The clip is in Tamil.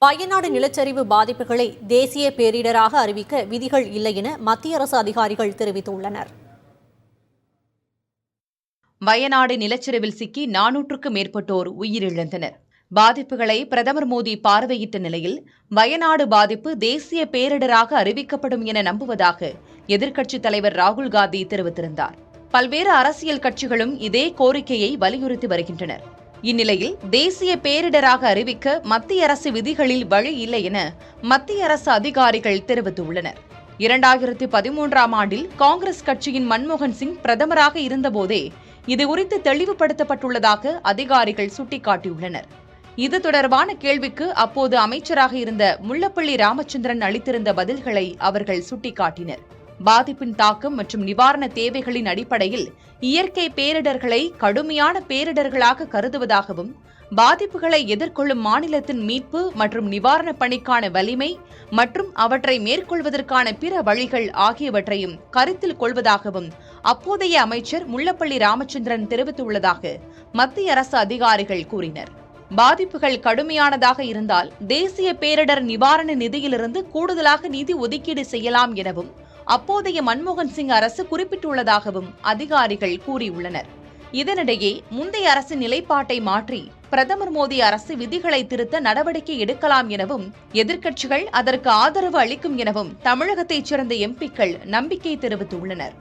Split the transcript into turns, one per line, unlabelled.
வயநாடு நிலச்சரிவு பாதிப்புகளை தேசிய பேரிடராக அறிவிக்க விதிகள் இல்லை என மத்திய அரசு அதிகாரிகள் தெரிவித்துள்ளனர்.
வயநாடு நிலச்சரிவில் சிக்கி 400க்கும் மேற்பட்டோர் உயிரிழந்தனர். பாதிப்புகளை பிரதமர் மோடி பார்வையிட்ட நிலையில் வயநாடு பாதிப்பு தேசிய பேரிடராக அறிவிக்கப்படும் என நம்புவதாக எதிர்க்கட்சித் தலைவர் ராகுல் காந்தி தெரிவித்திருந்தார். பல்வேறு அரசியல் கட்சிகளும் இதே கோரிக்கையை வலியுறுத்தி வருகின்றனர். இந்நிலையில் தேசிய பேரிடராக அறிவிக்க மத்திய அரசு விதிகளில் வழி இல்லை என மத்திய அரசு அதிகாரிகள் தெரிவித்துள்ளனர். 2013ஆம் ஆண்டில் காங்கிரஸ் கட்சியின் மன்மோகன் சிங் பிரதமராக இருந்தபோதே இதுகுறித்து தெளிவுபடுத்தப்பட்டுள்ளதாக அதிகாரிகள் சுட்டிக்காட்டியுள்ளனர். இது தொடர்பான கேள்விக்கு அப்போது அமைச்சராக இருந்த முல்லப்பள்ளி ராமச்சந்திரன் அளித்திருந்த பதில்களை அவர்கள் சுட்டிக்காட்டினர். பாதிப்பின் தாக்கம் மற்றும் நிவாரண தேவைகளின் அடிப்படையில் இயற்கை பேரிடர்களை கடுமையான பேரிடர்களாக கருதுவதாகவும், பாதிப்புகளை எதிர்கொள்ளும் மாநிலத்தின் மீட்பு மற்றும் நிவாரணப் பணிக்கான வலிமை மற்றும் அவற்றை மேற்கொள்வதற்கான பிற வழிகள் ஆகியவற்றையும் கருத்தில் கொள்வதாகவும் அப்போதைய அமைச்சர் முல்லப்பள்ளி ராமச்சந்திரன் தெரிவித்துள்ளதாக மத்திய அரசு அதிகாரிகள் கூறினர். பாதிப்புகள் கடுமையானதாக இருந்தால் தேசிய பேரிடர் நிவாரண நிதியிலிருந்து கூடுதலாக நிதி ஒதுக்கீடு செய்யலாம் எனவும் அப்போதைய மன்மோகன் சிங் அரசு குறிப்பிட்டுள்ளதாகவும் அதிகாரிகள் கூறியுள்ளனர். இதனிடையே முந்தைய அரசின் நிலைப்பாட்டை மாற்றி பிரதமர் மோடி அரசு விதிகளை திருத்த நடவடிக்கை எடுக்கலாம் எனவும் எதிர்க்கட்சிகள் அதற்கு ஆதரவு அளிக்கும் எனவும் தமிழகத்தைச் சேர்ந்த எம்பிக்கள் நம்பிக்கை தெரிவித்துள்ளனர்.